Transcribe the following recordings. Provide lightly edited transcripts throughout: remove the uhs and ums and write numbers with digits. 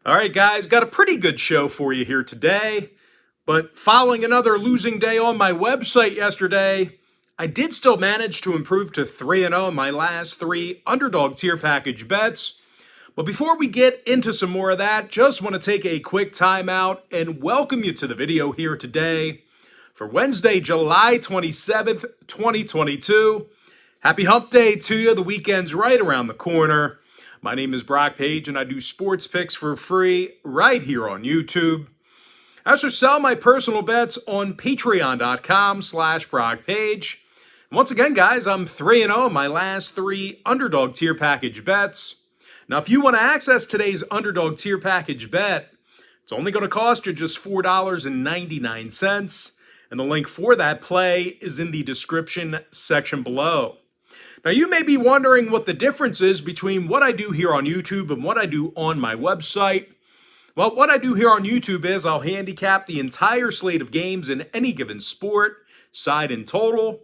All right, guys, got a pretty good show for you here today. But following another losing day on my website yesterday, I did still manage to improve to 3-0 in my last three underdog tier package bets. But before we get into some more of that, just want to take a quick time out and welcome you to the video here today for Wednesday, July 27th, 2022. Happy hump day to you. The weekend's right around the corner. My name is Brock Page, and I do sports picks for free right here on YouTube. I also sell my personal bets on patreon.com/BrockPage. Once again, guys, I'm 3-0 in my last three underdog tier package bets. Now, if you want to access today's underdog tier package bet, it's only going to cost you just $4.99, and the link for that play is in the description section below. Now, you may be wondering what the difference is between what I do here on YouTube and what I do on my website. Well, what I do here on YouTube is I'll handicap the entire slate of games in any given sport, side and total.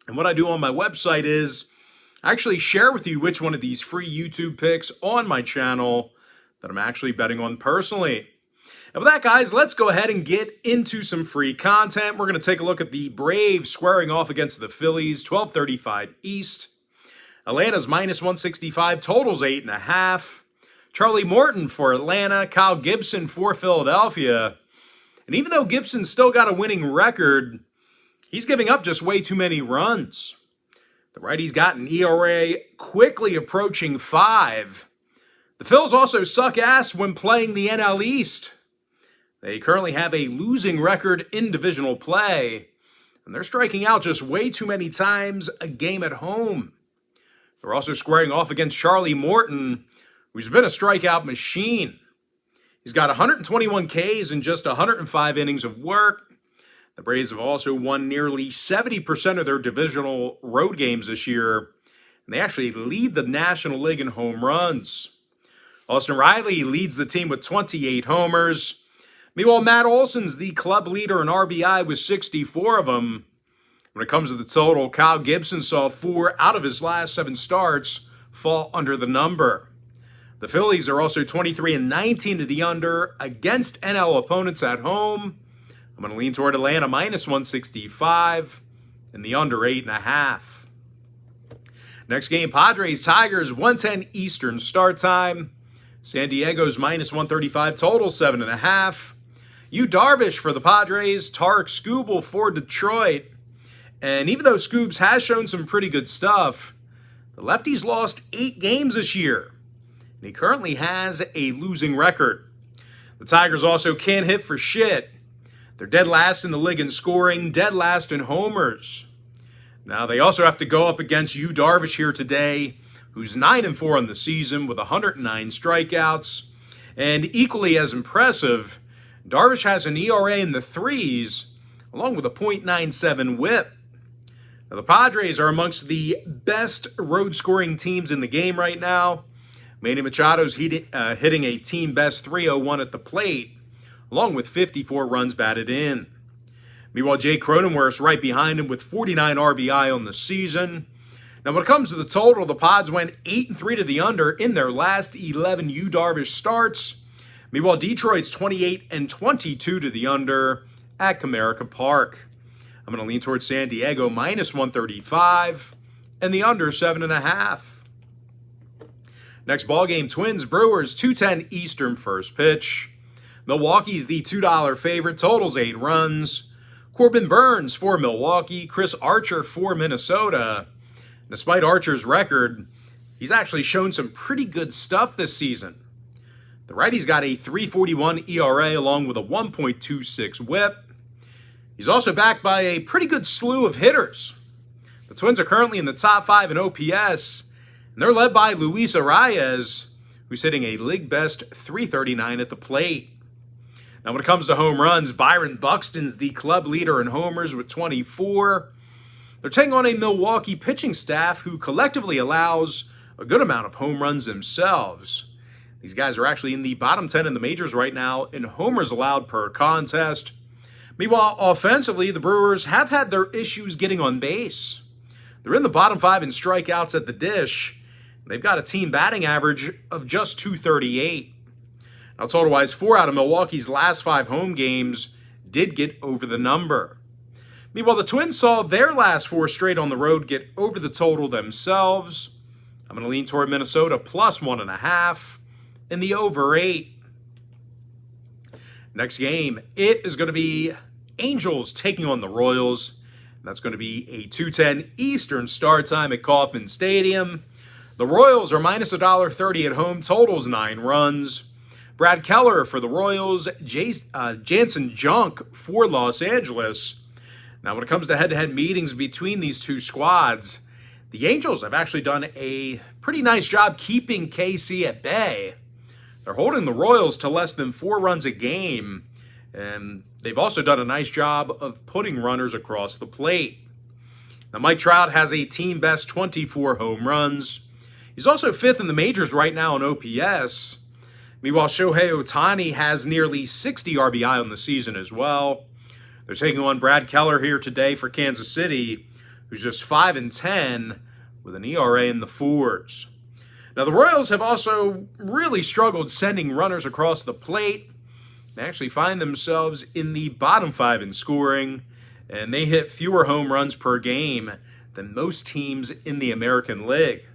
And what I do on my website is I actually share with you which one of these free YouTube picks on my channel that I'm actually betting on personally. And with that, guys, let's go ahead and get into some free content. We're going to take a look at the Braves squaring off against the Phillies, 12:35 East. Atlanta's minus 165, totals 8.5. Charlie Morton for Atlanta, Kyle Gibson for Philadelphia. And even though Gibson's still got a winning record, he's giving up just way too many runs. The righty's got an ERA quickly approaching 5. The Phils also suck ass when playing the NL East. They currently have a losing record in divisional play, and they're striking out just way too many times a game at home. They're also squaring off against Charlie Morton, who's been a strikeout machine. He's got 121 Ks in just 105 innings of work. The Braves have also won nearly 70% of their divisional road games this year, and they actually lead the National League in home runs. Austin Riley leads the team with 28 homers. Meanwhile, Matt Olson's the club leader in RBI with 64 of them. When it comes to the total, Kyle Gibson saw 4 out of his last 7 starts fall under the number. The Phillies are also 23-19 to the under against NL opponents at home. I'm going to lean toward Atlanta minus 165 and the under 8.5. Next game, Padres Tigers, 1:10 Eastern start time. San Diego's minus 135, total 7.5. Yu Darvish for the Padres, Tarek Skubal for Detroit. And even though Scoobs has shown some pretty good stuff, the lefty's lost 8 games this year. And he currently has a losing record. The Tigers also can't hit for shit. They're dead last in the league in scoring, dead last in homers. Now, they also have to go up against Yu Darvish here today, who's 9-4 on the season with 109 strikeouts. And equally as impressive, Darvish has an ERA in the 3s, along with a .97 whip. Now, the Padres are amongst the best road scoring teams in the game right now. Manny Machado's hitting a team-best .301 at the plate, along with 54 runs batted in. Meanwhile, Jake Cronenworth's right behind him with 49 RBI on the season. Now, when it comes to the total, the Pods went 8-3 to the under in their last 11 Yu Darvish starts. Meanwhile, Detroit's 28-22 to the under at Comerica Park. I'm going to lean towards San Diego minus 135 and the under 7.5. Next ballgame, Twins Brewers, 2:10 Eastern first pitch. Milwaukee's the $2 favorite, totals 8 runs. Corbin Burns for Milwaukee, Chris Archer for Minnesota. Despite Archer's record, he's actually shown some pretty good stuff this season. The righty's got a .341 ERA along with a 1.26 whip. He's also backed by a pretty good slew of hitters. The Twins are currently in the top 5 in OPS, and they're led by Luis Arias, who's hitting a league-best .339 at the plate. Now, when it comes to home runs, Byron Buxton's the club leader in homers with 24. They're taking on a Milwaukee pitching staff who collectively allows a good amount of home runs themselves. These guys are actually in the bottom 10 in the majors right now in homers allowed per contest. Meanwhile, offensively, the Brewers have had their issues getting on base. They're in the bottom 5 in strikeouts at the dish. They've got a team batting average of just .238. Now, total-wise, 4 out of Milwaukee's last 5 home games did get over the number. Meanwhile, the Twins saw their last 4 straight on the road get over the total themselves. I'm going to lean toward Minnesota plus 1.5 and the over 8. Next game, it is going to be Angels taking on the Royals. That's going to be a 2:10 Eastern start time at Kauffman Stadium. The Royals are minus $1.30 at home. Totals 9 runs. Brad Keller for the Royals. Jansen Junk for Los Angeles. Now, when it comes to head-to-head meetings between these two squads, the Angels have actually done a pretty nice job keeping KC at bay. They're holding the Royals to less than 4 runs a game, and they've also done a nice job of putting runners across the plate. Now, Mike Trout has a team-best 24 home runs. He's also 5th in the majors right now in OPS. Meanwhile, Shohei Ohtani has nearly 60 RBI on the season as well. They're taking on Brad Keller here today for Kansas City, who's just 5-10 with an ERA in the 4s. Now, the Royals have also really struggled sending runners across the plate. They actually find themselves in the bottom 5 in scoring, and they hit fewer home runs per game than most teams in the American League.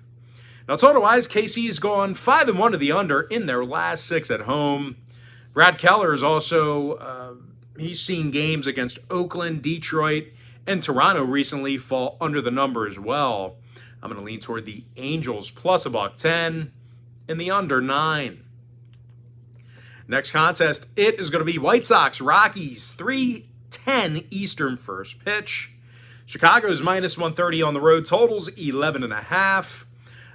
Now, total-wise, KC has gone 5-1 to the under in their last 6 at home. Brad Keller is also, he's seen games against Oakland, Detroit, and Toronto recently fall under the number as well. I'm going to lean toward the Angels plus $1.10 and the under 9. Next contest, it is going to be White Sox Rockies 3:10 Eastern first pitch. Chicago's minus 130 on the road. Totals 11.5.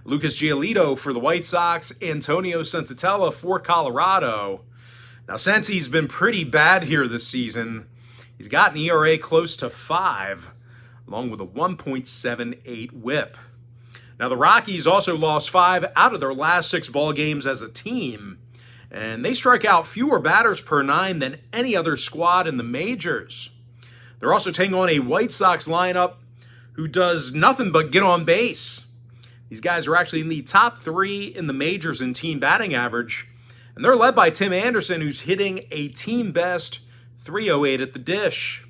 Lucas Giolito for the White Sox. Antonio Senzatella for Colorado. Now, since he's been pretty bad here this season, he's got an ERA close to 5, along with a 1.78 whip. Now, the Rockies also lost 5 out of their last 6 ball games as a team, and they strike out fewer batters per 9 than any other squad in the majors. They're also taking on a White Sox lineup who does nothing but get on base. These guys are actually in the top 3 in the majors in team batting average, and they're led by Tim Anderson, who's hitting a team-best .308 at the dish.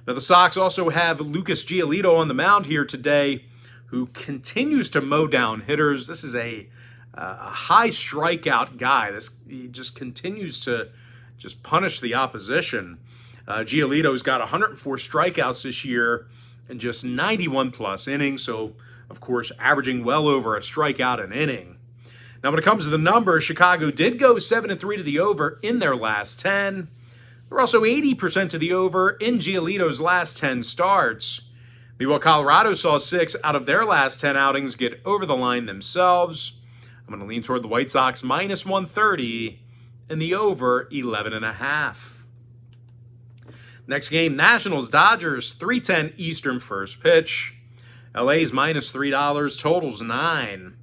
Now, the Sox also have Lucas Giolito on the mound here today, who continues to mow down hitters. This is a high strikeout guy. He just continues to just punish the opposition. Giolito's got 104 strikeouts this year and just 91-plus innings, so, of course, averaging well over a strikeout an inning. Now, when it comes to the numbers, Chicago did go 7-3 to the over in their last 10. They're also 80% to the over in Giolito's last 10 starts. Meanwhile, Colorado saw 6 out of their last 10 outings get over the line themselves. I'm going to lean toward the White Sox minus 130 and the over 11.5. Next game, Nationals-Dodgers, 3:10 Eastern first pitch. LA's minus $3, totals 9.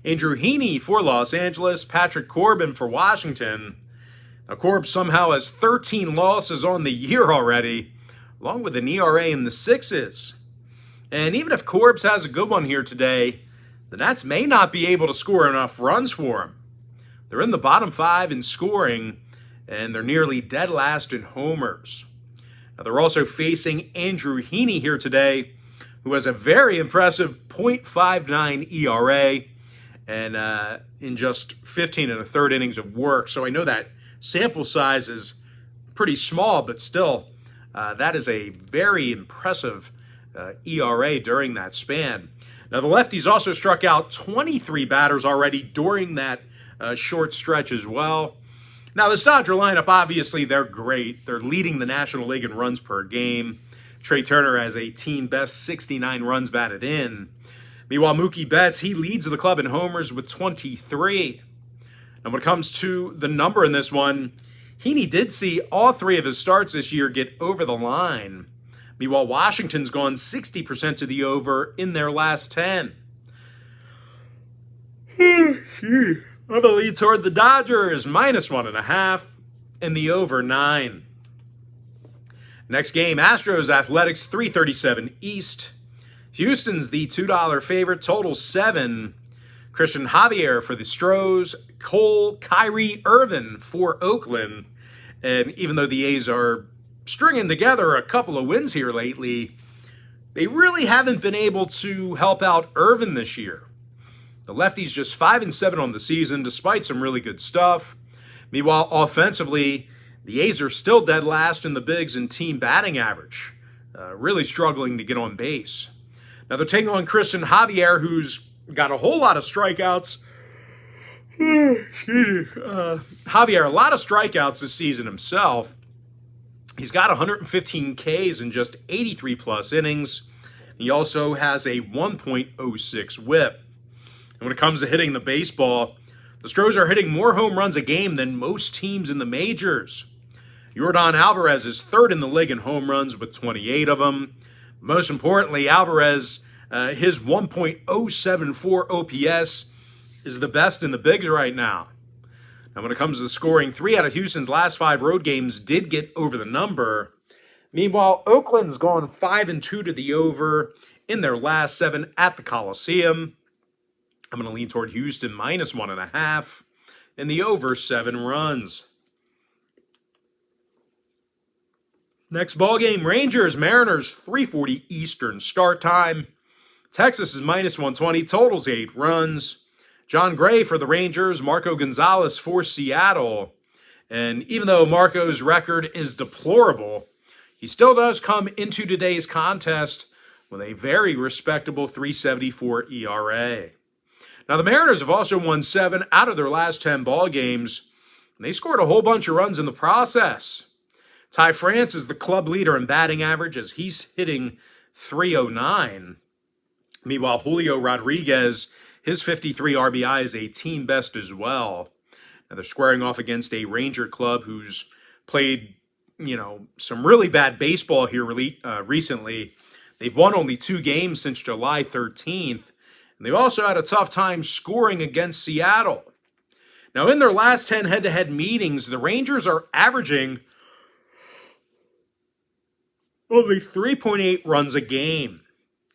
Andrew Heaney for Los Angeles, Patrick Corbin for Washington. Now, Corb somehow has 13 losses on the year already, along with an ERA in the 6s. And even if Corbs has a good one here today, the Nats may not be able to score enough runs for him. They're in the bottom 5 in scoring, and they're nearly dead last in homers. Now, they're also facing Andrew Heaney here today, who has a very impressive .59 ERA and in just 15 1/3 innings of work. So I know that sample size is pretty small, but still, that is a very impressive ERA during that span. Now, the lefties also struck out 23 batters already during that short stretch as well. Now, the Dodger lineup, obviously, they're great. They're leading the National League in runs per game. Trey Turner has a team-best 69 runs batted in. Meanwhile, Mookie Betts, he leads the club in homers with 23. And when it comes to the number in this one, Heaney did see all 3 of his starts this year get over the line. Meanwhile, Washington's gone 60% to the over in their last 10. I'm going to lead toward the Dodgers, minus 1.5, and the over 9. Next game, Astros Athletics, 337 East. Houston's the $2 favorite, total 7. Christian Javier for the Astros, Cole, Kyrie, Irvin for Oakland. And even though the A's are stringing together a couple of wins here lately, they really haven't been able to help out Irvin this year. The lefty's just 5-7 on the season, despite some really good stuff. Meanwhile, offensively, the A's are still dead last in the bigs in team batting average, really struggling to get on base. Now they're taking on Christian Javier, who's got a whole lot of strikeouts. Javier, a lot of strikeouts this season himself. He's got 115 Ks in just 83 plus innings. He also has a 1.06 whip. And when it comes to hitting the baseball, the Astros are hitting more home runs a game than most teams in the majors. Yordan Alvarez is third in the league in home runs with 28 of them. Most importantly, Alvarez, his 1.074 OPS is the best in the bigs right now. Now, when it comes to the scoring, 3 out of Houston's last 5 road games did get over the number. Meanwhile, Oakland's gone 5-2 to the over in their last 7 at the Coliseum. I'm going to lean toward Houston minus 1.5 and the over 7 runs. Next ball game, Rangers, Mariners, 3:40 Eastern start time. Texas is minus 120, totals 8 runs. John Gray for the Rangers, Marco Gonzalez for Seattle. And even though Marco's record is deplorable, he still does come into today's contest with a very respectable 3.74 ERA. Now, the Mariners have also won 7 out of their last 10 ball games, and they scored a whole bunch of runs in the process. Ty France is the club leader in batting average as he's hitting .309. Meanwhile, Julio Rodriguez, his 53 RBI is a team best as well. Now, they're squaring off against a Ranger club who's played, some really bad baseball here recently. They've won only 2 games since July 13th. And they've also had a tough time scoring against Seattle. Now, in their last 10 head-to-head meetings, the Rangers are averaging only 3.8 runs a game.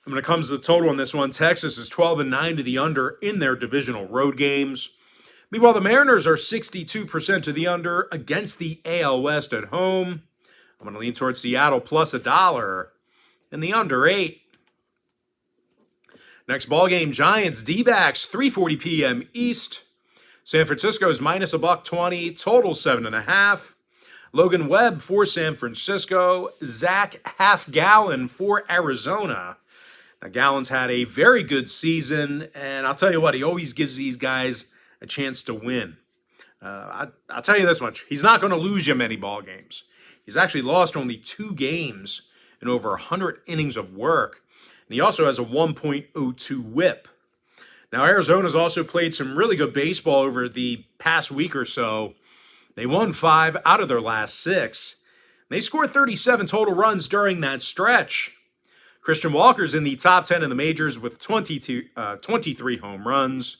And when it comes to the total on this one, Texas is 12-9 to the under in their divisional road games. Meanwhile, the Mariners are 62% to the under against the AL West at home. I'm going to lean towards Seattle plus $1 and the under 8. Next ball game, Giants, D-backs, 3:40 p.m. East. San Francisco is minus $1.20, total 7.5. Logan Webb for San Francisco. Zach Half-Gallon for Arizona. Now, Gallon's had a very good season, and I'll tell you what, he always gives these guys a chance to win. I'll tell you this much, he's not going to lose you many ball games. He's actually lost only 2 games in over 100 innings of work. And he also has a 1.02 whip. Now, Arizona's also played some really good baseball over the past week or so. They won 5 out of their last 6. They scored 37 total runs during that stretch. Christian Walker's in the top 10 in the majors with 23 home runs.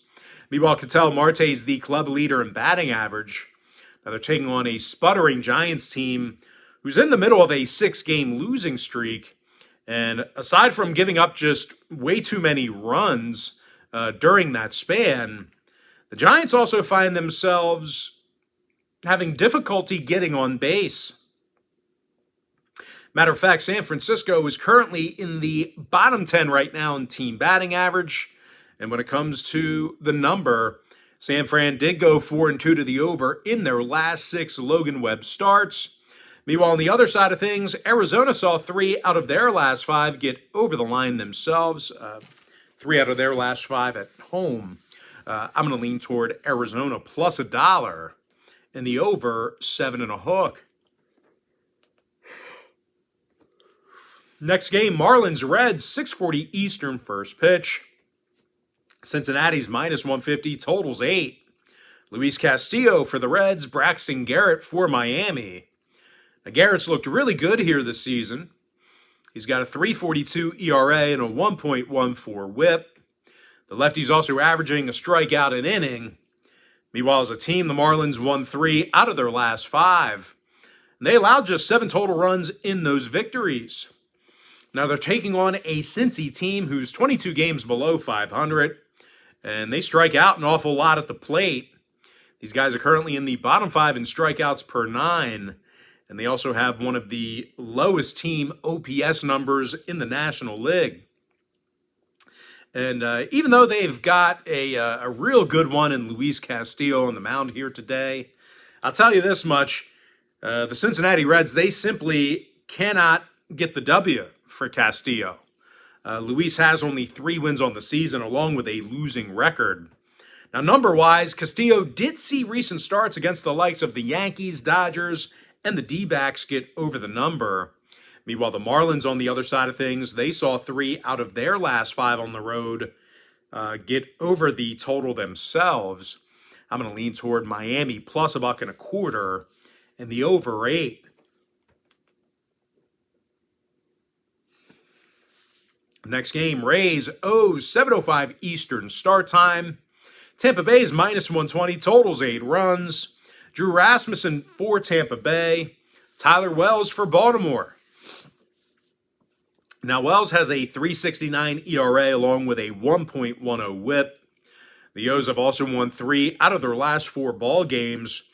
Meanwhile, Ketel Marte is the club leader in batting average. Now they're taking on a sputtering Giants team who's in the middle of a 6-game losing streak. And aside from giving up just way too many runs during that span, the Giants also find themselves having difficulty getting on base. Matter of fact, San Francisco is currently in the bottom 10 right now in team batting average. And when it comes to the number, San Fran did go 4-2 to the over in their last 6 Logan Webb starts. Meanwhile, on the other side of things, Arizona saw 3 out of their last 5 get over the line themselves. 3 out of their last 5 at home. I'm going to lean toward Arizona plus $1 and the over 7.5. Next game, Marlins Reds, 6:40 Eastern first pitch. Cincinnati's minus 150, totals 8. Luis Castillo for the Reds, Braxton Garrett for Miami. Now, Garrett's looked really good here this season. He's got a 3.42 ERA and a 1.14 whip. The lefty's also averaging a strikeout an inning. Meanwhile, as a team, the Marlins won 3 out of their last 5. And they allowed just 7 total runs in those victories. Now they're taking on a Cincy team who's 22 games below 500. and they strike out an awful lot at the plate. These guys are currently in the bottom 5 in strikeouts per 9, and they also have one of the lowest team OPS numbers in the National League. And even though they've got a real good one in Luis Castillo on the mound here today, I'll tell you this much. The Cincinnati Reds, they simply cannot get the W for Castillo. Luis has only 3 wins on the season, along with a losing record. Now, number-wise, Castillo did see recent starts against the likes of the Yankees, Dodgers, and the D-backs get over the number. Meanwhile, the Marlins, on the other side of things, they saw 3 out of their last 5 on the road get over the total themselves. I'm going to lean toward Miami plus $1.25 and the over 8. Next game, Rays, 7:05 Eastern start time. Tampa Bay is minus 120, totals 8 runs. Drew Rasmussen for Tampa Bay. Tyler Wells for Baltimore. Now, Wells has a 3.69 ERA along with a 1.10 whip. The O's have also won 3 out of their last 4 ball games,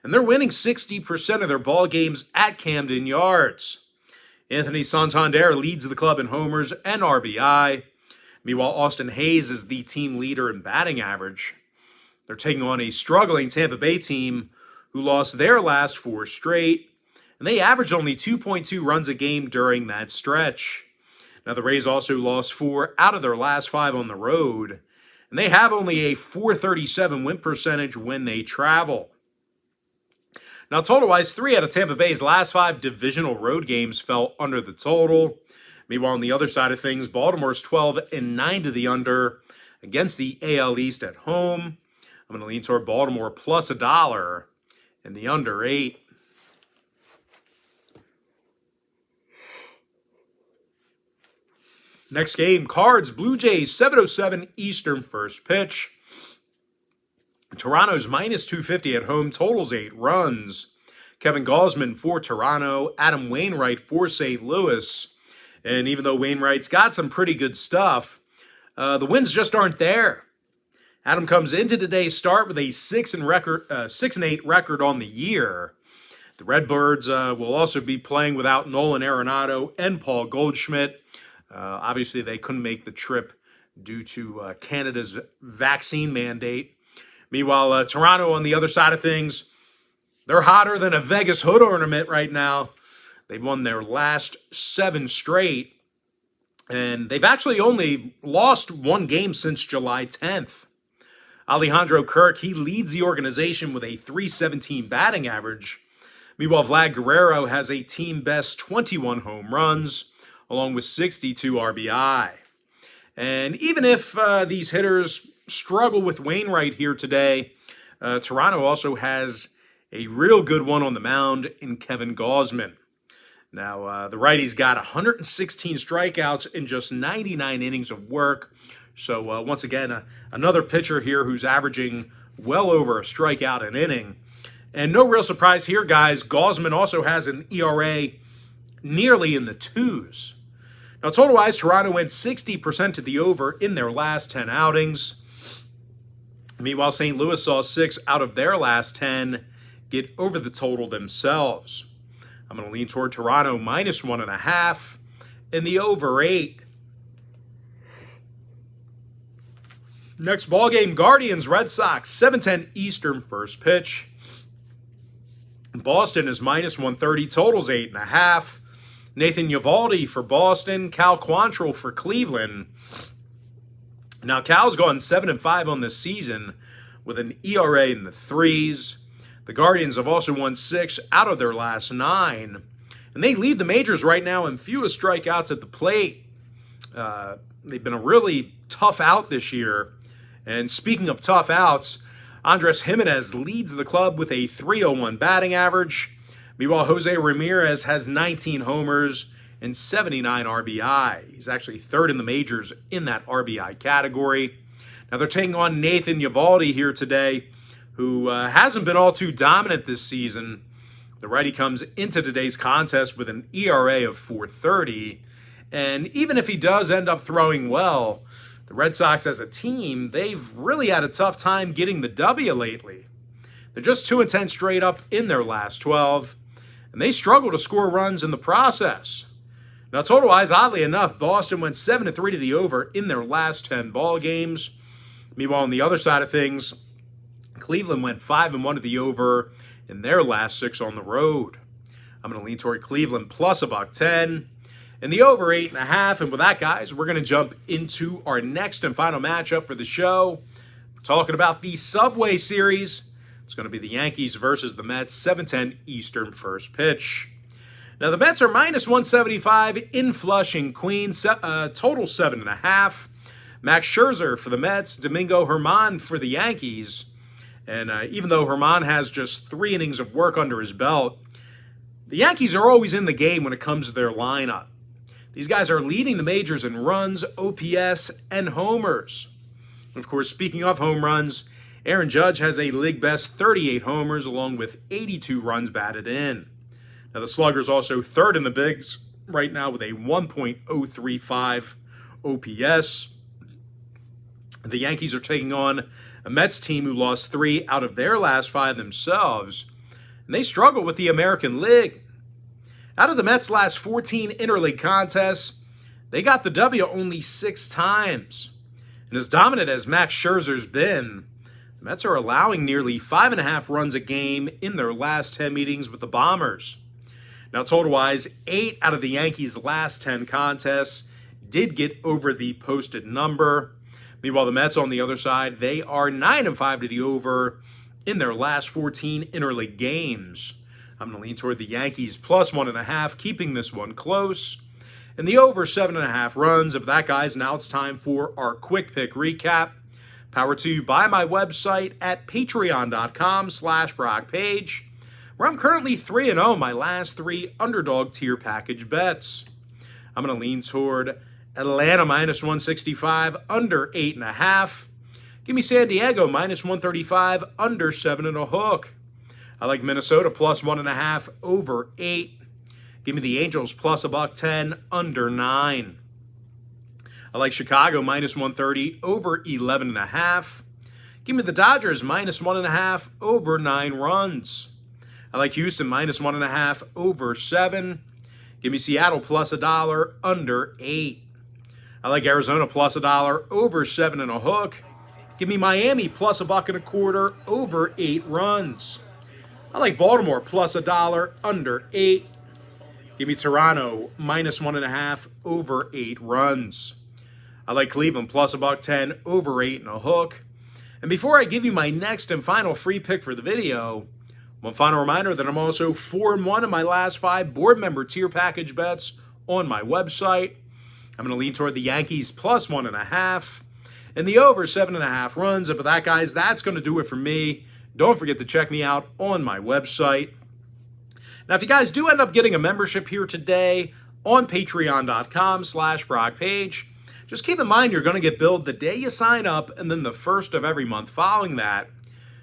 and they're winning 60% of their ball games at Camden Yards. Anthony Santander leads the club in homers and RBI. Meanwhile, Austin Hayes is the team leader in batting average. They're taking on a struggling Tampa Bay team who lost their last 4 straight, and they averaged only 2.2 runs a game during that stretch. Now, the Rays also lost 4 out of their last 5 on the road, and they have only a .437 win percentage when they travel. Now, total-wise, 3 out of Tampa Bay's last 5 divisional road games fell under the total. Meanwhile, on the other side of things, Baltimore's 12-9 to the under against the AL East at home. I'm going to lean toward Baltimore plus $1 and the under 8. Next game, Cards, Blue Jays, 7:07 Eastern first pitch. Toronto's minus 250 at home, totals 8 runs. Kevin Gausman for Toronto, Adam Wainwright for St. Louis. And even though Wainwright's got some pretty good stuff, the wins just aren't there. Adam comes into today's start with a 6-8 record on the year. The Redbirds will also be playing without Nolan Arenado and Paul Goldschmidt. Obviously, they couldn't make the trip due to Canada's vaccine mandate. Meanwhile, Toronto, on the other side of things, they're hotter than a Vegas hood ornament right now. They've won their last 7 straight, and they've actually only lost 1 game since July 10th. Alejandro Kirk, he leads the organization with a .317 batting average. Meanwhile, Vlad Guerrero has a team-best 21 home runs, along with 62 RBI. And even if these hitters struggle with Wainwright here today, Toronto also has a real good one on the mound in Kevin Gausman. Now, the righty's got 116 strikeouts in just 99 innings of work. So, once again, another pitcher here who's averaging well over a strikeout an inning. And no real surprise here, guys. Gausman also has an ERA nearly in the 2s. Now, total-wise, Toronto went 60% to the over in their last 10 outings. Meanwhile, St. Louis saw 6 out of their last 10 get over the total themselves. I'm going to lean toward Toronto minus 1.5 and the over 8. Next ball game, Guardians, Red Sox, 7:10 Eastern first pitch. Boston is minus 130, totals 8.5. Nathan Eovaldi for Boston, Cal Quantrill for Cleveland. Now, Cal's gone 7-5 on this season with an ERA in the 3s. The Guardians have also won 6 out of their last 9. And they lead the majors right now in fewest strikeouts at the plate. They've been a really tough out this year. And speaking of tough outs, Andres Jimenez leads the club with a .301 batting average. Meanwhile, Jose Ramirez has 19 homers and 79 RBI. He's actually 3rd in the majors in that RBI category. Now, they're taking on Nathan Eovaldi here today, who hasn't been all too dominant this season. The righty comes into today's contest with an ERA of .430. And even if he does end up throwing well, The Red Sox as a team, they've really had a tough time getting the W lately. They're just 2-10 straight up in their last 12, and they struggle to score runs in the process. Now, total-wise, oddly enough, Boston went 7-3 to the over in their last 10 ball games. Meanwhile, on the other side of things, Cleveland went 5-1 to the over in their last 6 on the road. I'm going to lean toward Cleveland plus $1.10 and the over 8.5. And with that, guys, we're going to jump into our next and final matchup for the show. We're talking about the Subway Series. It's going to be the Yankees versus the Mets, 7:10 Eastern first pitch. Now, the Mets are minus 175 in Flushing, Queens, total 7.5. Max Scherzer for the Mets, Domingo Germán for the Yankees. And even though Germán has just 3 innings of work under his belt, the Yankees are always in the game when it comes to their lineup. These guys are leading the majors in runs, OPS, and homers. And of course, speaking of home runs, Aaron Judge has a league-best 38 homers along with 82 runs batted in. Now, the Slugger's also third in the bigs right now with a 1.035 OPS. The Yankees are taking on a Mets team who lost 3 out of their last 5 themselves, and they struggle with the American League. Out of the Mets' last 14 interleague contests, they got the W only 6 times. And as dominant as Max Scherzer's been, the Mets are allowing nearly 5.5 runs a game in their last 10 meetings with the Bombers. Now, total-wise, 8 out of the Yankees' last 10 contests did get over the posted number. Meanwhile, the Mets on the other side, they are 9-5 to the over in their last 14 interleague games. I'm going to lean toward the Yankees plus 1.5, keeping this one close. And the over 7.5 runs. Of that, guys, now it's time for our quick pick recap. Powered to you by my website at patreon.com/BrockPage, where I'm currently 3-0 my last 3 underdog tier package bets. I'm going to lean toward Atlanta minus 165, under 8.5. Give me San Diego minus 135, under 7.5. I like Minnesota plus 1.5, over 8. Give me the Angels plus $1.10, under 9. I like Chicago minus 130, over 11.5. Give me the Dodgers minus 1.5, over 9 runs. I like Houston minus 1.5, over 7. Give me Seattle plus $1, under 8. I like Arizona plus $1, over 7.5. Give me Miami plus $1.25, over 8 runs. I like Baltimore plus $1, under 8. Give me Toronto minus 1.5, over 8 runs. I like Cleveland plus $1.10, over 8.5. And before I give you my next and final free pick for the video, one final reminder that I'm also 4-1 in my last 5 board member tier package bets on my website. I'm going to lean toward the Yankees plus 1.5 and the over 7.5 runs. But that, guys, that's going to do it for me. Don't forget to check me out on my website. Now, if you guys do end up getting a membership here today on patreon.com/BrockPage, just keep in mind you're going to get billed the day you sign up and then the first of every month following that.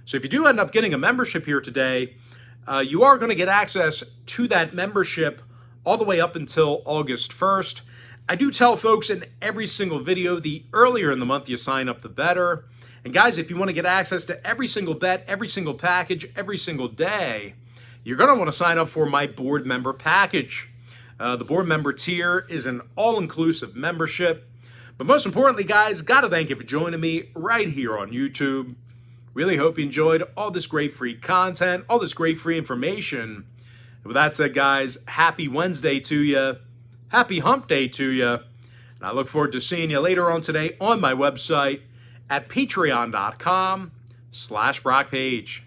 So if you do end up getting a membership here today, you are going to get access to that membership all the way up until August 1st. I do tell folks in every single video, the earlier in the month you sign up, the better. And guys, if you want to get access to every single bet, every single package, every single day, you're going to want to sign up for my board member package. The board member tier is an all-inclusive membership. But most importantly, guys, got to thank you for joining me right here on YouTube. Really hope you enjoyed all this great free content, all this great free information. And with that said, guys, happy Wednesday to you. Happy hump day to you. And I look forward to seeing you later on today on my website at patreon.com/BrockPage.